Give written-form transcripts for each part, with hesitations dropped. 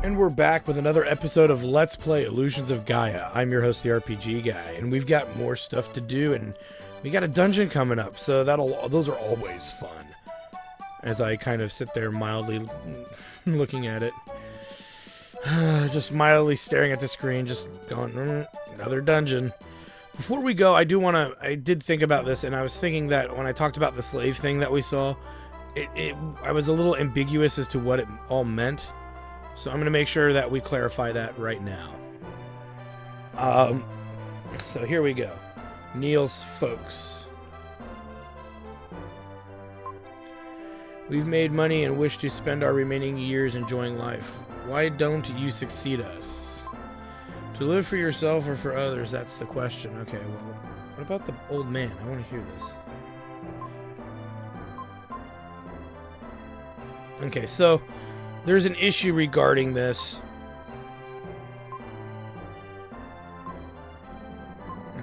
And we're back with another episode of Let's Play Illusions of Gaia. I'm your host, the RPG Guy, and we've got more stuff to do, and we got a dungeon coming up, so those are always fun. As I kind of sit there mildly looking at it. Just mildly staring at the screen, just going, another dungeon. Before we go, I did think about this, and I was thinking that when I talked about the slave thing that we saw, I was a little ambiguous as to what it all meant. So I'm going to make sure that we clarify that right now. So here we go. Neil's folks. We've made money and wish to spend our remaining years enjoying life. Why don't you succeed us? To live for yourself or for others, that's the question. Okay, well, what about the old man? I want to hear this. Okay, so there's an issue regarding this.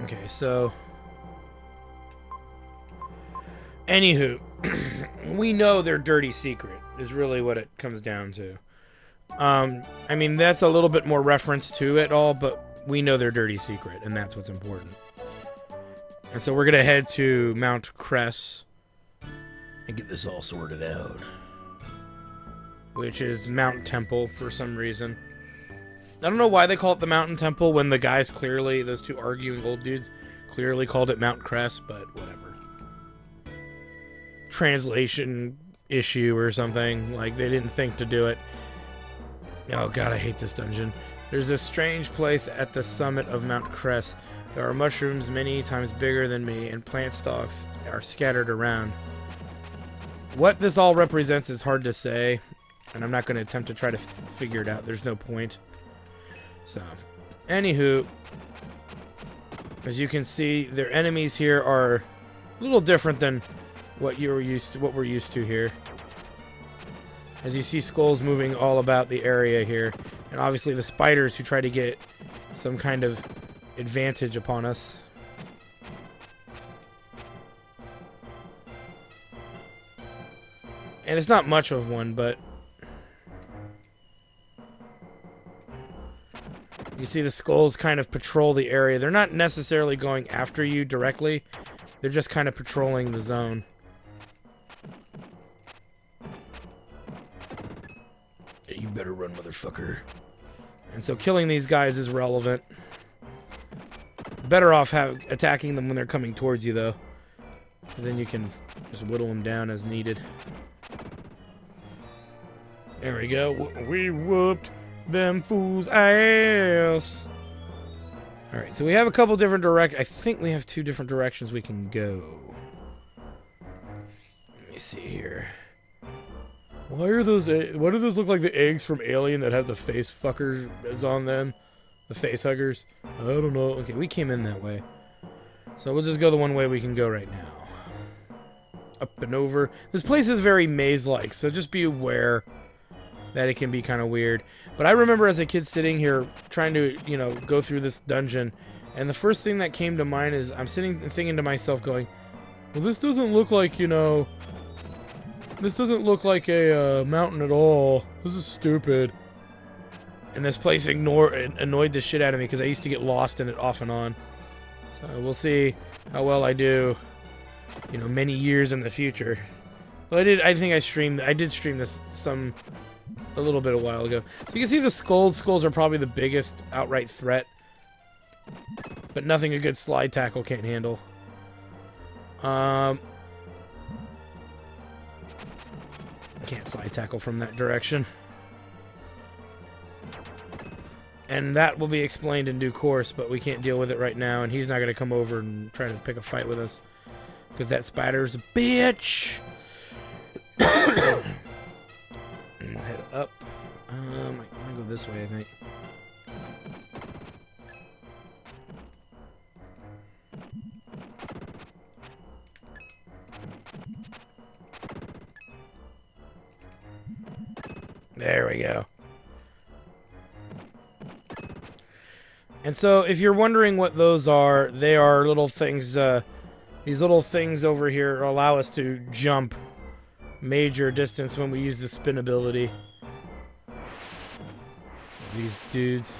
Okay, so anywho, we know their dirty secret is really what it comes down to. I mean, that's a little bit more reference to it all, but we know their dirty secret, and that's what's important. And so we're gonna head to Mount Cress and get this all sorted out. Which is Mount Temple for some reason. I don't know why they call it the Mountain Temple when the guys clearly, those two arguing old dudes, clearly called it Mount Cress, but whatever. Translation issue or something. Like, they didn't think to do it. Oh god, I hate this dungeon. There's a strange place at the summit of Mount Cress. There are mushrooms many times bigger than me, and plant stalks are scattered around. What this all represents is hard to say. And I'm not going to attempt to try to figure it out. There's no point. So, anywho, as you can see, their enemies here are a little different than what we're used to here. As you see skulls moving all about the area here, and obviously the spiders who try to get some kind of advantage upon us. And it's not much of one, but you see the skulls kind of patrol the area. They're not necessarily going after you directly. They're just kind of patrolling the zone. Yeah, you better run, motherfucker. And so killing these guys is relevant. Better off attacking them when they're coming towards you, though. Because then you can just whittle them down as needed. There we go. We whooped them fools' ass. Alright, so we have a couple different I think we have two different directions we can go. Let me see here. Why do those look like the eggs from Alien that have the face fuckers on them? The face huggers? I don't know. Okay, we came in that way. So we'll just go the one way we can go right now. Up and over. This place is very maze-like, so just be aware that it can be kind of weird. But I remember as a kid sitting here trying to, go through this dungeon, and the first thing that came to mind is I'm sitting and thinking to myself going, well, this doesn't look like, this doesn't look like a mountain at all. This is stupid. And this place annoyed the shit out of me because I used to get lost in it off and on. So we'll see how well I do, many years in the future. Well, I did stream this a little bit a while ago. So you can see the skulls. Skulls are probably the biggest outright threat. But nothing a good slide tackle can't handle. Can't slide tackle from that direction. And that will be explained in due course, but we can't deal with it right now, and he's not going to come over and try to pick a fight with us. Because that spider's a bitch! We'll head up. I want to go this way, I think. There we go. And so, if you're wondering what those are, they are little things, these little things over here allow us to jump major distance when we use the spin ability. these dudes.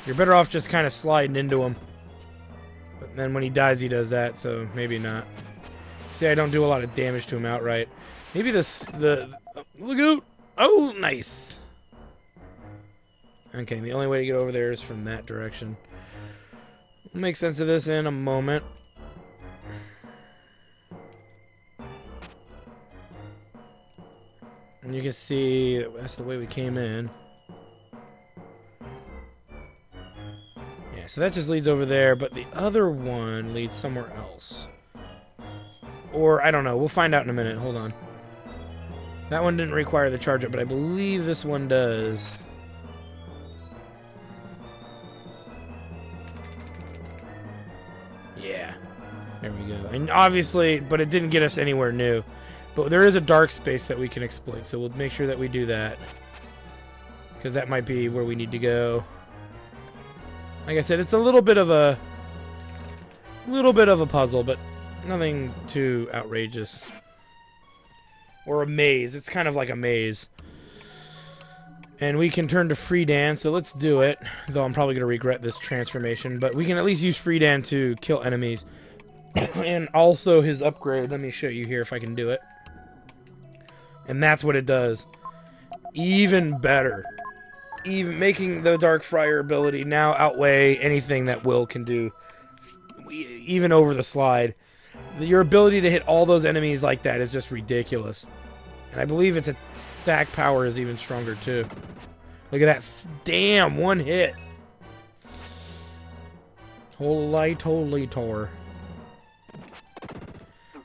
You're better off just kind of sliding into him. But then when he dies, he does that, so maybe not. See, I don't do a lot of damage to him outright. Maybe look out! Oh, nice! Okay, the only way to get over there is from that direction. We'll make sense of this in a moment. And you can see that's the way we came in. Yeah, so that just leads over there, but the other one leads somewhere else. Or, I don't know. We'll find out in a minute. Hold on. That one didn't require the charge up, but I believe this one does. Yeah. There we go. And obviously, but it didn't get us anywhere new. But there is a dark space that we can exploit, so we'll make sure that we do that. Because that might be where we need to go. Like I said, it's a little bit of a puzzle, but nothing too outrageous. Or a maze. It's kind of like a maze. And we can turn to Freedan, so let's do it. Though I'm probably going to regret this transformation. But we can at least use Freedan to kill enemies. And also his upgrade. Let me show you here if I can do it. And that's what it does. Even better. Even making the Dark Friar ability now outweigh anything that Will can do. Even over the slide. Your ability to hit all those enemies like that is just ridiculous. And I believe its attack power is even stronger too. Look at that. Damn, one hit. Holy tor.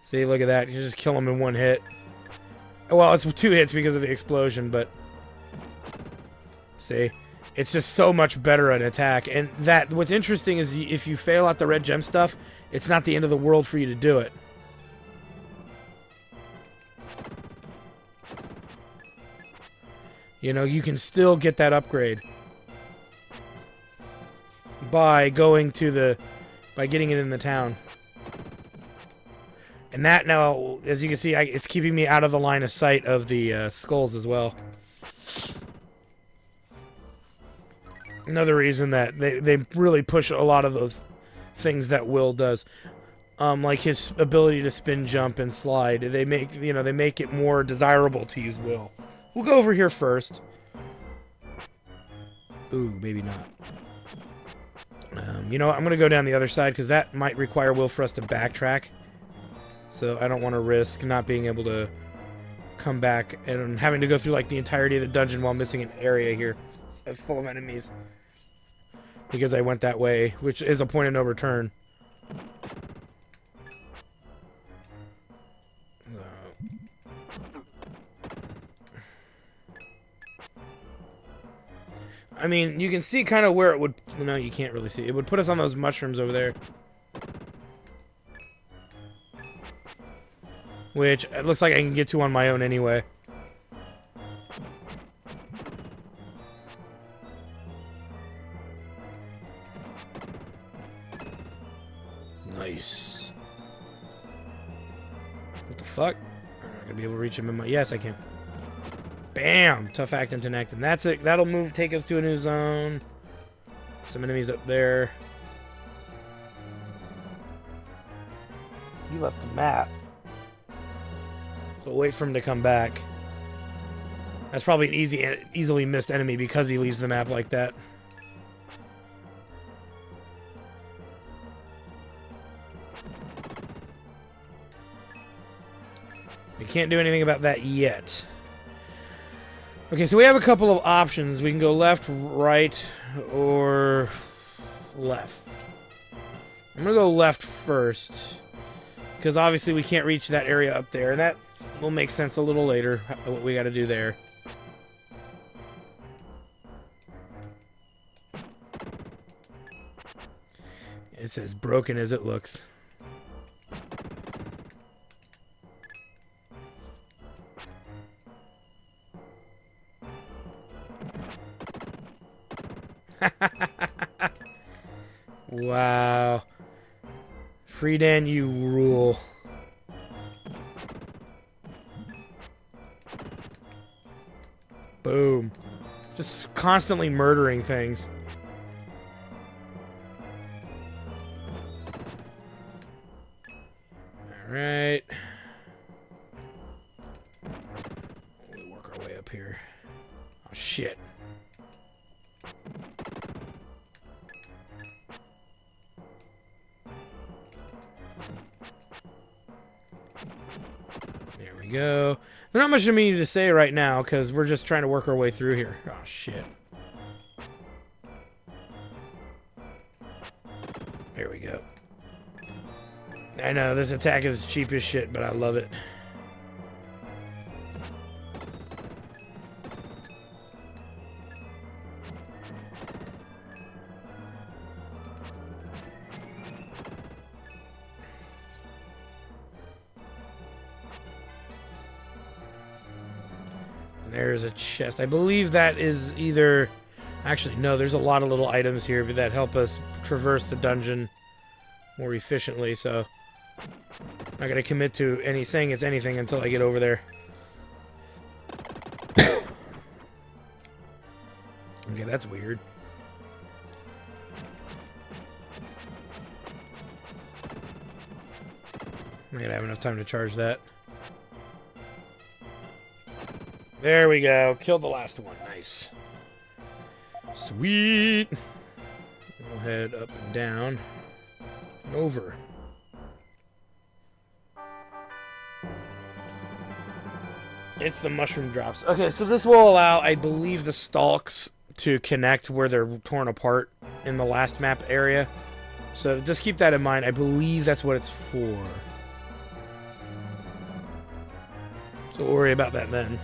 See, look at that. You just kill him in one hit. Well, it's 2 hits because of the explosion, but... See? It's just so much better at attack. And what's interesting is if you fail at the red gem stuff, it's not the end of the world for you to do it. You know, you can still get that upgrade. By going to by getting it in the town. And that now, as you can see, it's keeping me out of the line of sight of the skulls as well. Another reason that they really push a lot of those things that Will does. Like his ability to spin, jump, and slide. They make it more desirable to use Will. We'll go over here first. Ooh, maybe not. You know what? I'm going to go down the other side because that might require Will for us to backtrack. So I don't want to risk not being able to come back and having to go through like the entirety of the dungeon while missing an area here full of enemies. Because I went that way, which is a point of no return. I mean, you can see kind of where it would... No, you can't really see. It would put us on those mushrooms over there. Which it looks like I can get to on my own anyway. Nice. What the fuck? I'm not gonna be able to reach him in my... Yes, I can. Bam! Tough actin' to Nectin. That's it. That'll take us to a new zone. Some enemies up there. You left the map. So wait for him to come back. That's probably an easily missed enemy because he leaves the map like that. We can't do anything about that yet. Okay, so we have a couple of options. We can go left, right, or left. I'm going to go left first. Because obviously we can't reach that area up there. And that will make sense a little later, what we got to do there. It's as broken as it looks. Wow. Freedan, you rule. Boom. Just constantly murdering things. Alright. We'll work our way up here. Oh, shit. There we go. There's not much of me to say right now, because we're just trying to work our way through here. Oh, shit. There we go. I know, this attack is cheap as shit, but I love it. There's a chest. I believe that is either... Actually, no, there's a lot of little items here that help us traverse the dungeon more efficiently, so... I'm not going to commit to saying it's anything until I get over there. Okay, that's weird. I'm going to have enough time to charge that. There we go. Killed the last one. Nice. Sweet. We'll head up and down. And over. It's the mushroom drops. Okay, so this will allow, I believe, the stalks to connect where they're torn apart in the last map area. So just keep that in mind. I believe that's what it's for. So we'll worry about that then.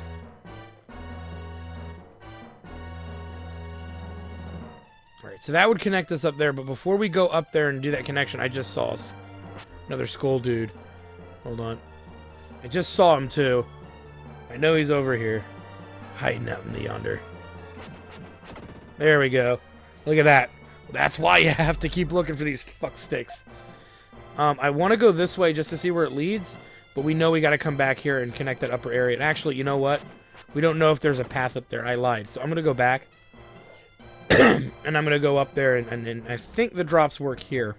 Alright, so that would connect us up there, but before we go up there and do that connection, I just saw another skull dude. Hold on. I just saw him too. I know he's over here. Hiding out in the yonder. There we go. Look at that. That's why you have to keep looking for these fuck sticks. I want to go this way just to see where it leads, but we know we got to come back here and connect that upper area. And actually, you know what? We don't know if there's a path up there. I lied. So I'm going to go back. And I'm going to go up there, and I think the drops work here.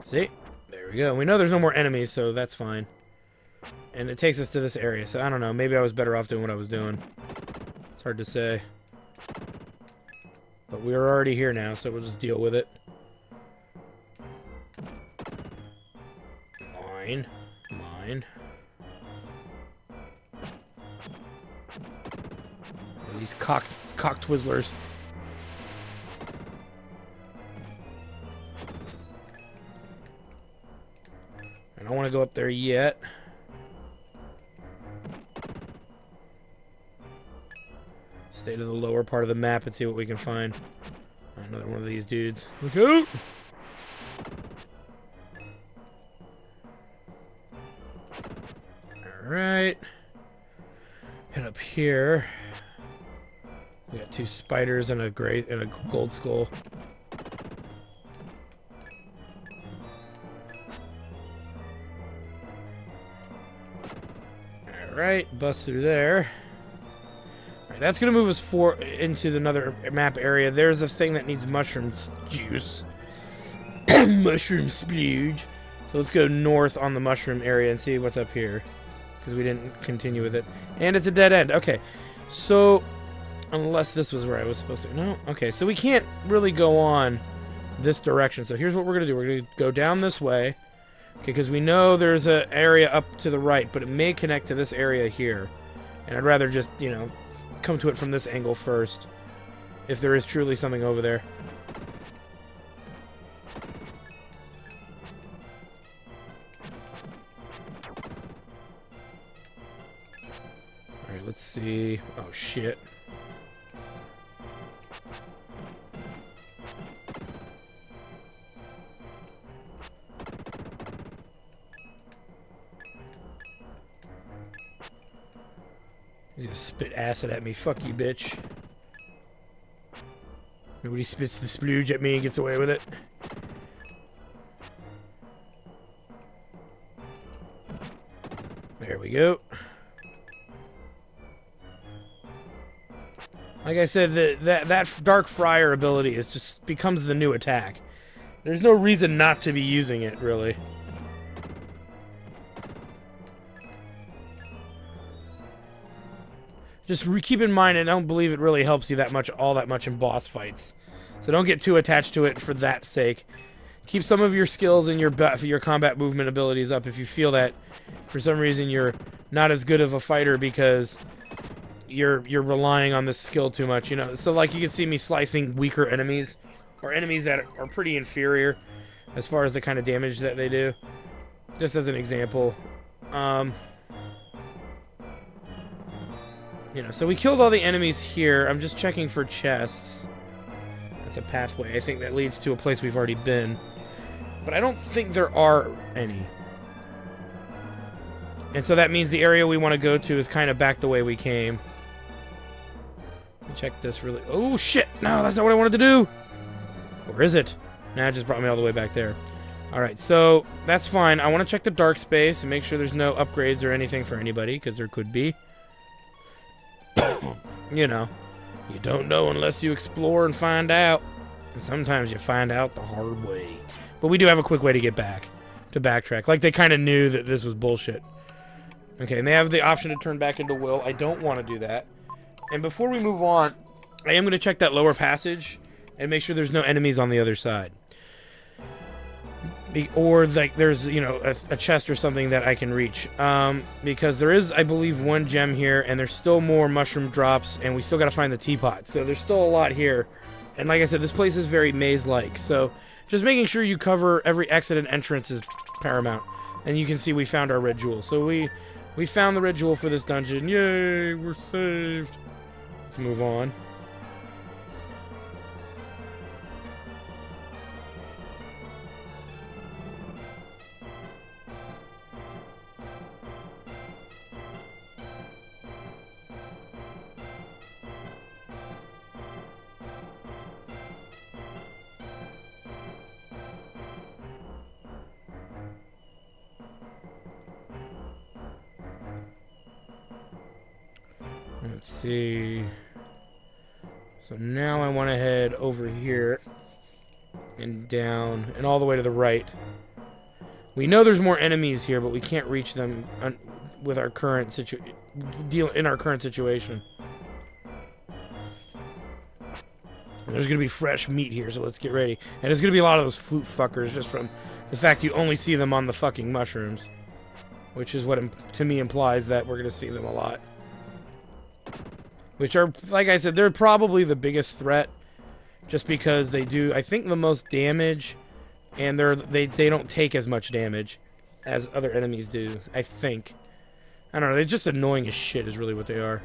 See? There we go. We know there's no more enemies, so that's fine. And it takes us to this area, so I don't know. Maybe I was better off doing what I was doing. It's hard to say. But we're already here now, so we'll just deal with it. Mine. Mine. These cock twizzlers. I don't want to go up there yet. Stay to the lower part of the map and see what we can find. Another one of these dudes. Look out! Alright. Head up here. We got two spiders and a gold skull. Alright, bust through there. Alright, that's gonna move us into another map area. There's a thing that needs mushroom juice. Mushroom splooge. So let's go north on the mushroom area and see what's up here. Because we didn't continue with it. And it's a dead end. Okay, so... Unless this was where I was supposed to... No? Okay, so we can't really go on this direction. So here's what we're going to do. We're going to go down this way. Okay, because we know there's an area up to the right, but it may connect to this area here. And I'd rather just, you know, come to it from this angle first. If there is truly something over there. Alright, let's see. Oh, shit. He's gonna spit acid at me. Fuck you, bitch. Nobody spits the splooge at me and gets away with it. There we go. Like I said, that Dark Friar ability is just becomes the new attack. There's no reason not to be using it, really. Just keep in mind, I don't believe it really helps you all that much in boss fights. So don't get too attached to it for that sake. Keep some of your skills and your combat movement abilities up if you feel that for some reason you're not as good of a fighter because you're relying on this skill too much, you know. So like you can see me slicing weaker enemies or enemies that are pretty inferior as far as the kind of damage that they do. Just as an example. You know, so we killed all the enemies here. I'm just checking for chests. That's a pathway. I think that leads to a place we've already been. But I don't think there are any. And so that means the area we want to go to is kind of back the way we came. Let me check this really... Oh, shit! No, that's not what I wanted to do! Or is it? Nah, it just brought me all the way back there. Alright, so that's fine. I want to check the dark space and make sure there's no upgrades or anything for anybody, because there could be. You know, you don't know unless you explore and find out. And sometimes you find out the hard way. But we do have a quick way to get back, to backtrack. Like, they kind of knew that this was bullshit. Okay, and they have the option to turn back into Will. I don't want to do that. And before we move on, I am going to check that lower passage and make sure there's no enemies on the other side. Or, like, there's, you know, a chest or something that I can reach. Because there is, I believe, one gem here, and there's still more mushroom drops, and we still gotta find the teapot. So there's still a lot here. And like I said, this place is very maze-like. So just making sure you cover every exit and entrance is paramount. And you can see we found our red jewel. So we found the red jewel for this dungeon. Yay, we're saved. Let's move on. Let's see. So now I want to head over here and down and all the way to the right. We know there's more enemies here, but we can't reach them with our current situation. There's gonna be fresh meat here, so let's get ready. And there's gonna be a lot of those flute fuckers just from the fact you only see them on the fucking mushrooms, which is what to me implies that we're gonna see them a lot. Which are, like I said, they're probably the biggest threat, just because they do, I think, the most damage, and they don't take as much damage as other enemies do, I think. I don't know, they're just annoying as shit is really what they are.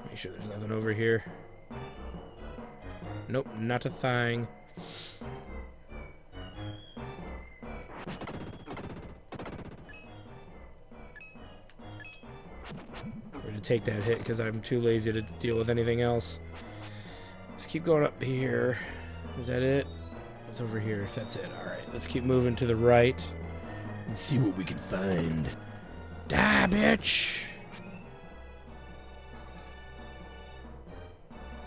Make sure there's nothing over here. Nope, not a thing. Take that hit because I'm too lazy to deal with anything else. Let's keep going up here. Is that it? It's over here. That's it. Alright, let's keep moving to the right and see what we can find. Die, bitch!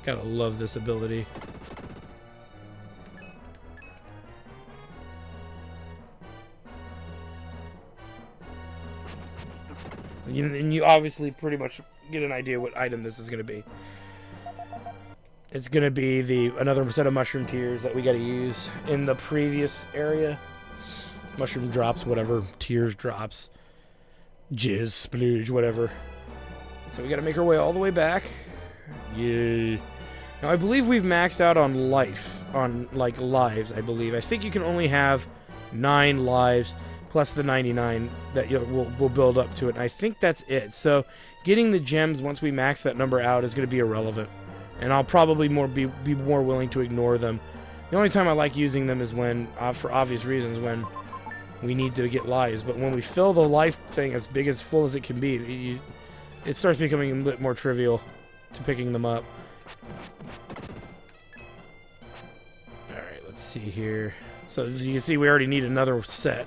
Gotta love this ability. And you obviously pretty much get an idea what item this is going to be. It's going to be another set of mushroom tears that we got to use in the previous area. Mushroom drops, whatever. Tears drops. Jizz, splooge, whatever. So we got to make our way all the way back. Yay. Now I believe we've maxed out on life. On, like, lives, I believe. I think you can only have 9 lives. Plus the 99 that we'll build up to it. And I think that's it. So getting the gems once we max that number out is going to be irrelevant. And I'll probably be more willing to ignore them. The only time I like using them is when, for obvious reasons, when we need to get lives. But when we fill the life thing as big as full as it can be, it starts becoming a bit more trivial to picking them up. Alright, let's see here. So as you can see, we already need another set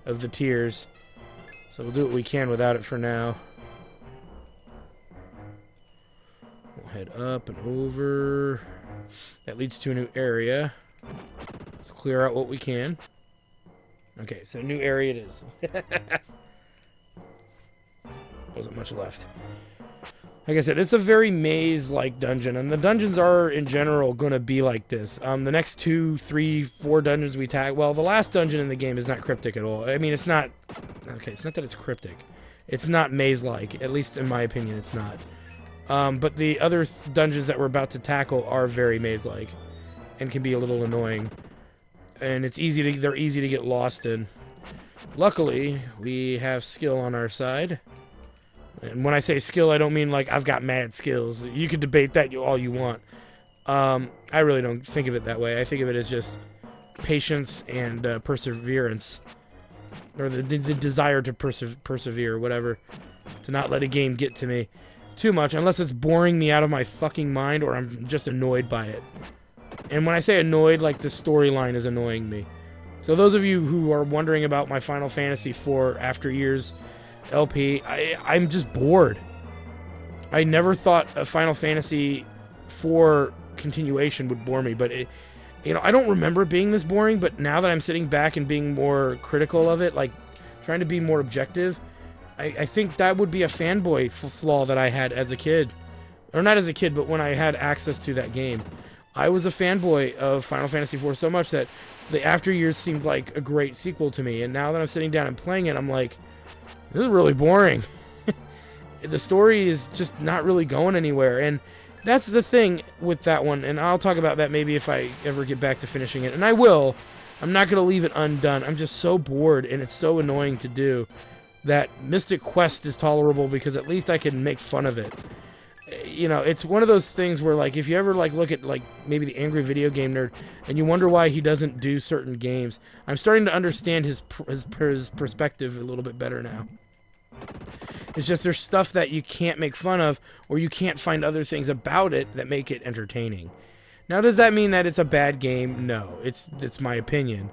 of the tears. So we'll do what we can without it for now. We'll head up and over. That leads to a new area. Let's clear out what we can. Okay, so new area it is. Wasn't much left. Like I said, it's a very maze-like dungeon, and the dungeons are, in general, going to be like this. The next 2, 3, 4 dungeons we tag... Well, the last dungeon in the game is not cryptic at all. I mean, it's not... Okay, it's not that it's cryptic. It's not maze-like. At least, in my opinion, it's not. But the other dungeons that we're about to tackle are very maze-like, and can be a little annoying. And it's easy to... They're easy to get lost in. Luckily, we have skill on our side. And when I say skill, I don't mean like I've got mad skills. You can debate that all you want. I really don't think of it that way. I think of it as just patience and perseverance. Or the desire to persevere, whatever. To not let a game get to me too much, unless it's boring me out of my fucking mind or I'm just annoyed by it. And when I say annoyed, like the storyline is annoying me. So those of you who are wondering about my Final Fantasy IV After Years LP, I'm just bored. I never thought a Final Fantasy IV continuation would bore me, but I don't remember it being this boring, but now that I'm sitting back and being more critical of it, like trying to be more objective, I think that would be a fanboy flaw that I had as a kid. Or not as a kid, but when I had access to that game. I was a fanboy of Final Fantasy IV so much that the After Years seemed like a great sequel to me, and now that I'm sitting down and playing it, I'm like, this is really boring. The story is just not really going anywhere, and that's the thing with that one, and I'll talk about that maybe if I ever get back to finishing it, and I will. I'm not going to leave it undone. I'm just so bored, and it's so annoying to do, that Mystic Quest is tolerable because at least I can make fun of it. It's one of those things where, like, if you ever, like, look at, like, maybe the Angry Video Game Nerd, and you wonder why he doesn't do certain games, I'm starting to understand his perspective a little bit better now. It's just there's stuff that you can't make fun of, or you can't find other things about it that make it entertaining. Now, does that mean that it's a bad game? No, it's my opinion.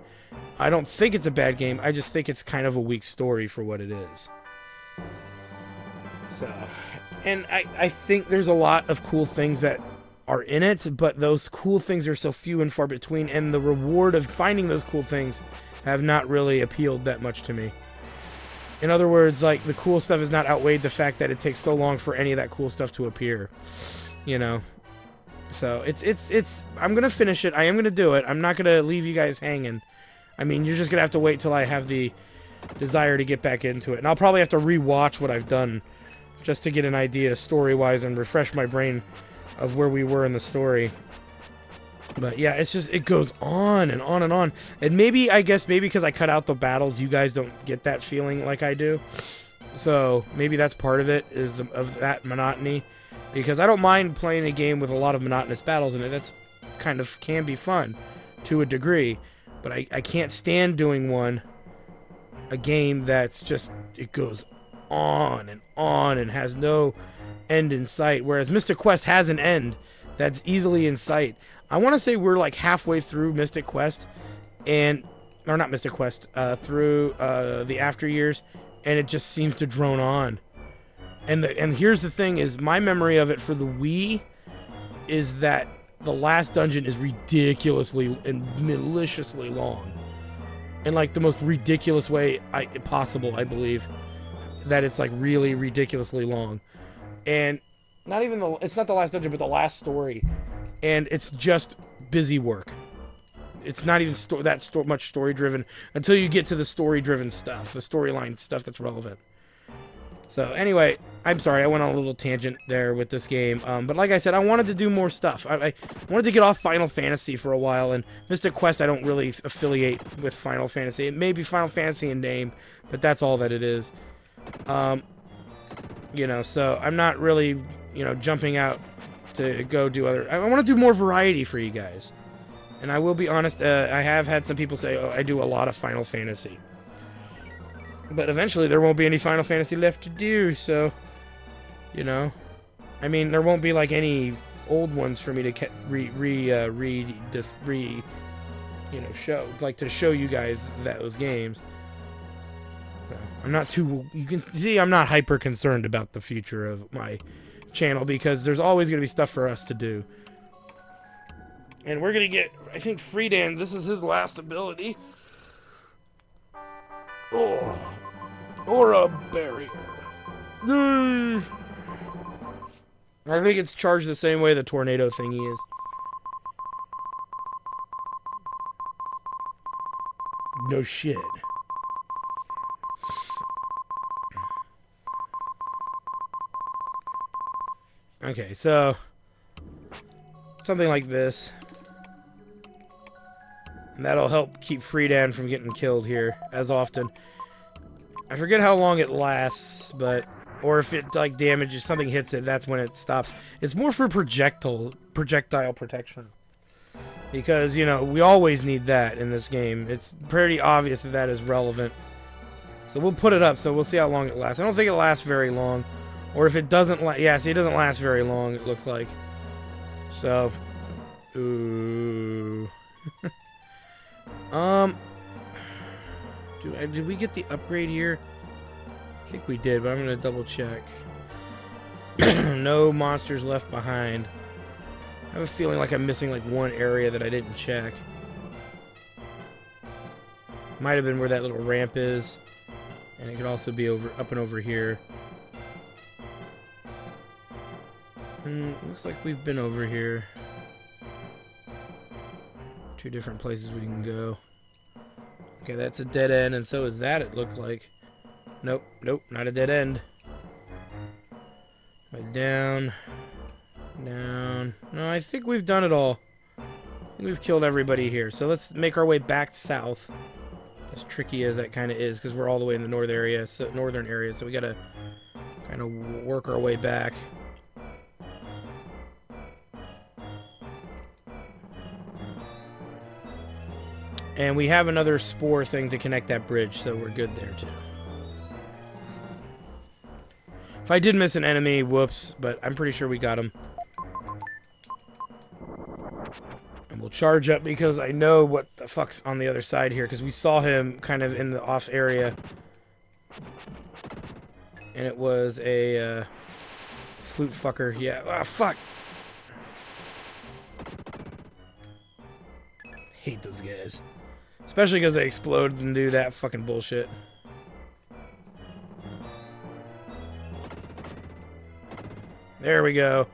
I don't think it's a bad game, I just think it's kind of a weak story for what it is. So, and I think there's a lot of cool things that are in it, but those cool things are so few and far between, and the reward of finding those cool things have not really appealed that much to me. In other words, like, the cool stuff has not outweighed the fact that it takes so long for any of that cool stuff to appear. So, I'm gonna finish it. I am gonna do it. I'm not gonna leave you guys hanging. I mean, you're just gonna have to wait till I have the desire to get back into it. And I'll probably have to re-watch what I've done just to get an idea story-wise and refresh my brain of where we were in the story. But yeah, it's just, it goes on and on and on. And maybe because I cut out the battles, you guys don't get that feeling like I do. So maybe that's part of it, of that monotony. Because I don't mind playing a game with a lot of monotonous battles in it. That's kind of can be fun to a degree. But I can't stand doing a game that's just, it goes on and has no end in sight. Whereas Mystic Quest has an end that's easily in sight. I want to say we're like halfway through Mystic Quest, through the After Years, and it just seems to drone on. And here's the thing: is my memory of it for the Wii is that the last dungeon is ridiculously and maliciously long, in like the most ridiculous way possible. I believe that it's like really ridiculously long, and it's not the last dungeon, but the last story. And it's just busy work. It's not even much story-driven until you get to the story-driven stuff, the storyline stuff that's relevant. So anyway, I'm sorry, I went on a little tangent there with this game. But like I said, I wanted to do more stuff. I wanted to get off Final Fantasy for a while, and Mystic Quest I don't really affiliate with Final Fantasy. It may be Final Fantasy in name, but that's all that it is. So I'm not really, jumping out to go do I want to do more variety for you guys. And I will be honest, I have had some people say, I do a lot of Final Fantasy. But eventually there won't be any Final Fantasy left to do, so, I mean, there won't be like any old ones for me to show, like to show you guys those games. So, I'm not too, you can see I'm not hyper concerned about the future of my channel because there's always going to be stuff for us to do. And we're going to get, I think, Friedan, this is his last ability. Oh. Or a barrier. I think it's charged the same way the tornado thingy is. No shit. Okay, so something like this. And that'll help keep Friedan from getting killed here as often. I forget how long it lasts, but or if it like damages something hits it, that's when it stops. It's more for projectile protection. Because, you know, we always need that in this game. It's pretty obvious that that is relevant. So we'll put it up, so we'll see how long it lasts. I don't think it lasts very long. Or if it doesn't last... Yeah, see, it doesn't last very long, it looks like. So... Ooh... Did we get the upgrade here? I think we did, but I'm going to double check. No monsters left behind. I have a feeling like I'm missing like one area that I didn't check. Might have been where that little ramp is. And it could also be up and over here. And looks like we've been over here. Two different places we can go. Okay, that's a dead end, and so is that, it looked like. Nope, nope, not a dead end. Right down. Down. No, I think we've done it all. We've killed everybody here. So let's make our way back south. As tricky as that kind of is, because we're all the way in the northern area, so we gotta kind of work our way back. And we have another spore thing to connect that bridge, so we're good there too. If I did miss an enemy, whoops, but I'm pretty sure we got him. And we'll charge up because I know what the fuck's on the other side here, because we saw him kind of in the off area. And it was a flute fucker. Yeah, ah, fuck. Hate those guys. Especially because they explode and do that fucking bullshit. There we go.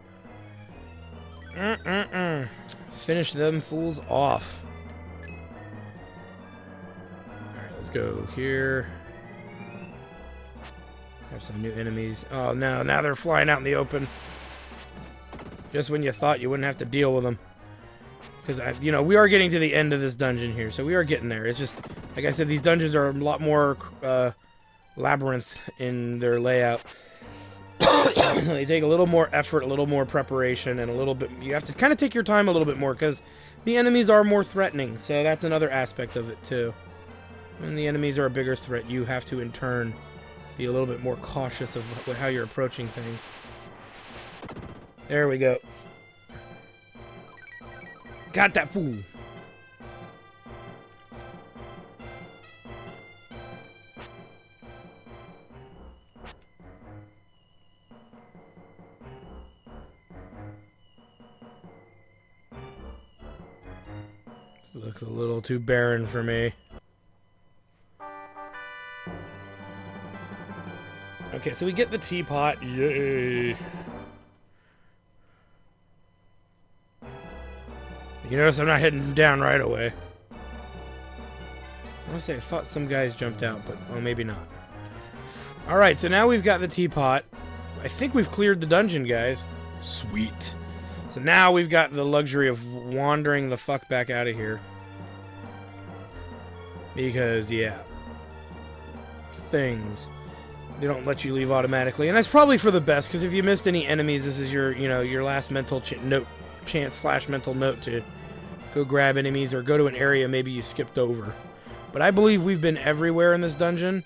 Finish them fools off. Alright, let's go here. Have some new enemies. Oh no, now they're flying out in the open. Just when you thought you wouldn't have to deal with them. Because, you know, we are getting to the end of this dungeon here, so we are getting there. It's just, like I said, these dungeons are a lot more labyrinth in their layout. They take a little more effort, a little more preparation, and a little bit... You have to kind of take your time a little bit more, because the enemies are more threatening, so that's another aspect of it, too. When the enemies are a bigger threat, you have to, in turn, be a little bit more cautious of how you're approaching things. There we go. Got that fool. This looks a little too barren for me. Okay, so we get the teapot. Yay. You notice I'm not heading down right away. I want to say I thought some guys jumped out, but well, maybe not. Alright, so now we've got the teapot. I think we've cleared the dungeon, guys. Sweet. So now we've got the luxury of wandering the fuck back out of here. Because, yeah. Things. They don't let you leave automatically. And that's probably for the best, because if you missed any enemies, this is your, you know, your last mental chance/mental note to go grab enemies or go to an area maybe you skipped over. But I believe we've been everywhere in this dungeon.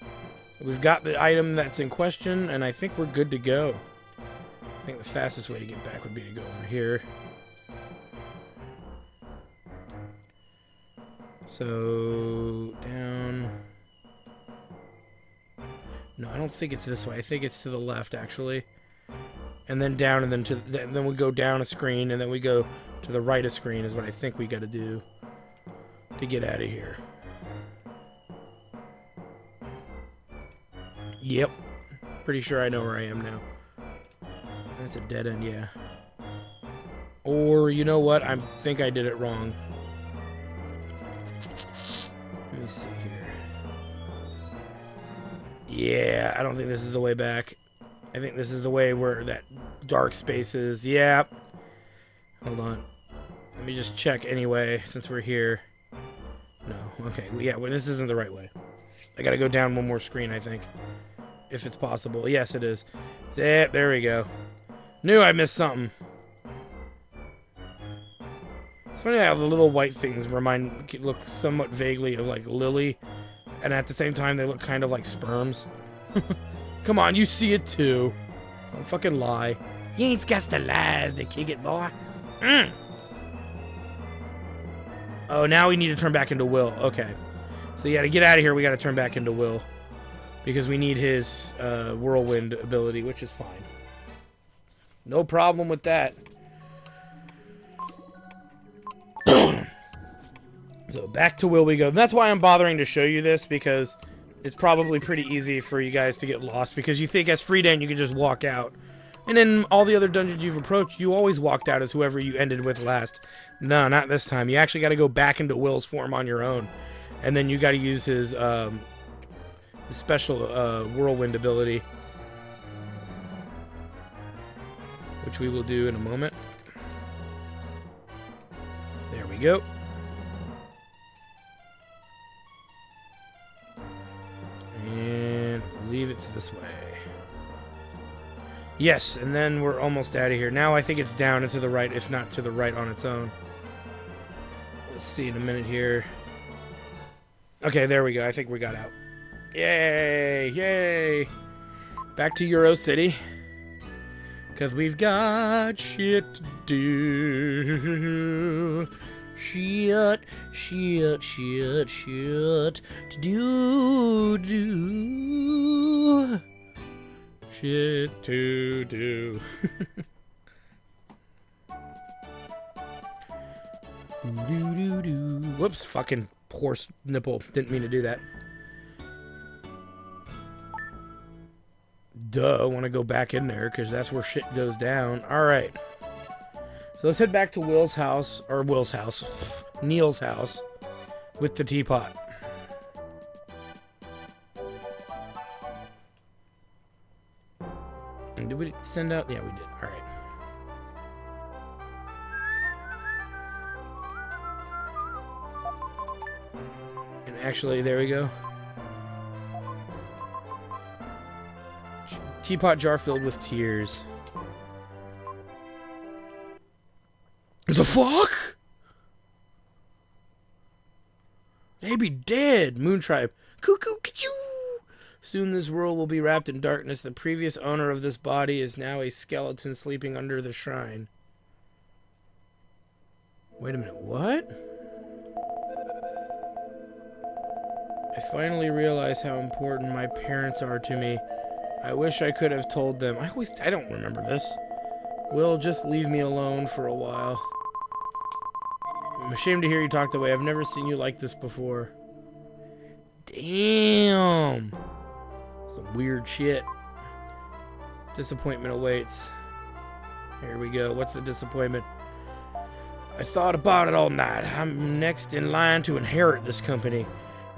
We've got the item that's in question, and I think we're good to go. I think the fastest way to get back would be to go over here. So, down. No, I don't think it's this way. I think it's to the left, actually. and then down, and then we go down a screen, and then we go to the right of screen is what I think we got to do to get out of here. Yep. Pretty sure I know where I am now. That's a dead end, yeah. Or, you know what? I think I did it wrong. Let me see here. Yeah, I don't think this is the way back. I think this is the way where that dark space is. Yeah. Hold on. Let me just check anyway, since we're here. No. Okay. Well, yeah, well, this isn't the right way. I gotta go down one more screen, I think. If it's possible. Yes, it is. Yeah, there we go. Knew I missed something. It's funny how the little white things look somewhat vaguely of like Lily, and at the same time they look kind of like sperms. Come on, you see it too. Don't fucking lie. You ain't got the lies to kick it, boy. Oh, now we need to turn back into Will. Okay. So yeah, to get out of here, we got to turn back into Will. Because we need his whirlwind ability, which is fine. No problem with that. So back to Will we go. And that's why I'm bothering to show you this, because it's probably pretty easy for you guys to get lost, because you think as Friedan you can just walk out. And in all the other dungeons you've approached, you always walked out as whoever you ended with last. No, not this time. You actually got to go back into Will's form on your own. And then you got to use his special whirlwind ability, which we will do in a moment. There we go. And I believe it's this way. Yes, and then we're almost out of here. Now I think it's down and to the right, if not to the right on its own. Let's see in a minute here. Okay, there we go. I think we got out. Yay! Yay! Back to Euro City. Because we've got shit to do. Shit to do. Shit to do. Whoops, fucking horse nipple. Didn't mean to do that. Duh, want to go back in there because that's where shit goes down. Alright. So let's head back to Neil's house, with the teapot. And did we send out? Yeah, we did. Alright. And actually, there we go. Teapot jar filled with tears. The fuck? They be dead. Moon tribe. Cuckoo, cuckoo. Soon this world will be wrapped in darkness. The previous owner of this body is now a skeleton sleeping under the shrine. Wait a minute, what? I finally realize how important my parents are to me. I wish I could have told them. I don't remember this. Will, just leave me alone for a while. I'm ashamed to hear you talk that way. I've never seen you like this before. Damn. Some weird shit. Disappointment awaits. Here we go. What's the disappointment? I thought about it all night. I'm next in line to inherit this company.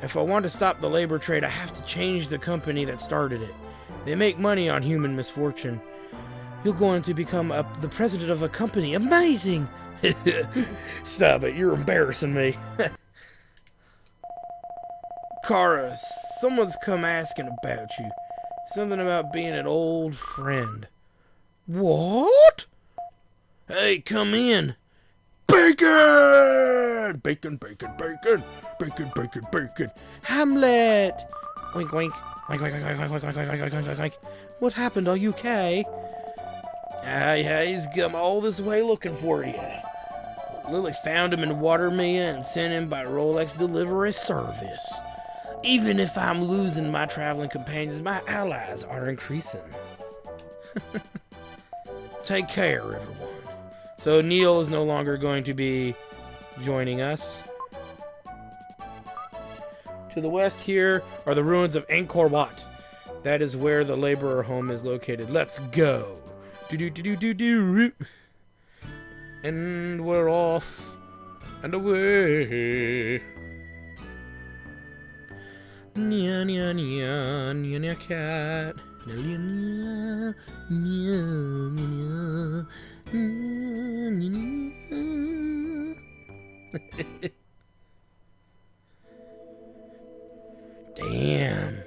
If I want to stop the labor trade, I have to change the company that started it. They make money on human misfortune. You're going to become the president of a company. Amazing! Stop it, you're embarrassing me. Kara, someone's come asking about you. Something about being an old friend. What? Hey, come in. Bacon! Bacon, bacon, bacon. Bacon, bacon, bacon. Hamlet! Wink, wink. Wink, wink, wink, wink, wink, wink, wink, wink, wink, wink, wink. What happened? Are you okay? He's come all this way looking for you. Lily found him in Watermia and sent him by Rolex delivery service. Even if I'm losing my traveling companions, my allies are increasing. Take care, everyone. So Neil is no longer going to be joining us. To the west here are the ruins of Angkor Wat. That is where the laborer home is located. Let's go. Do-do-do-do-do-do. And we're off and away. Nya nya nya nya nya cat. Nya nya nya nya nya nya. Damn.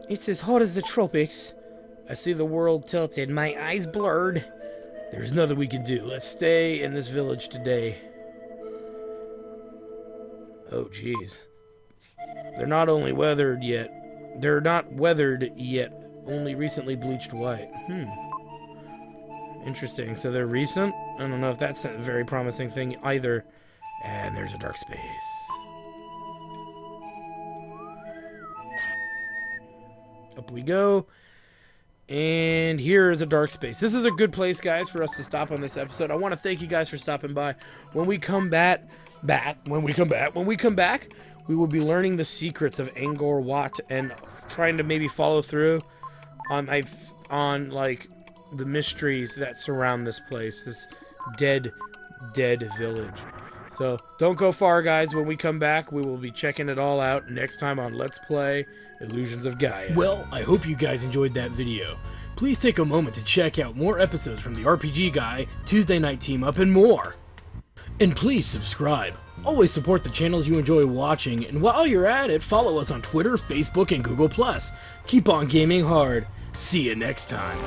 It's as hot as the tropics. I see the world tilted, my eyes blurred. There's nothing we can do. Let's stay in this village today. Oh, jeez. They're not weathered yet, only recently bleached white. Interesting. So they're recent? I don't know if that's a very promising thing either. And there's a dark space. Up we go. And here is a dark space. This is a good place, guys, for us to stop on this episode. I want to thank you guys for stopping by. When we come back, we will be learning the secrets of Angkor Wat and trying to maybe follow through on like the mysteries that surround this place, this dead village. So don't go far, guys. When we come back, we will be checking it all out next time on Let's Play Illusions of Gaia. Well, I hope you guys enjoyed that video. Please take a moment to check out more episodes from the RPG Guy, Tuesday Night Team Up, and more. And please subscribe. Always support the channels you enjoy watching, and while you're at it, follow us on Twitter, Facebook, and Google+. Keep on gaming hard. See you next time.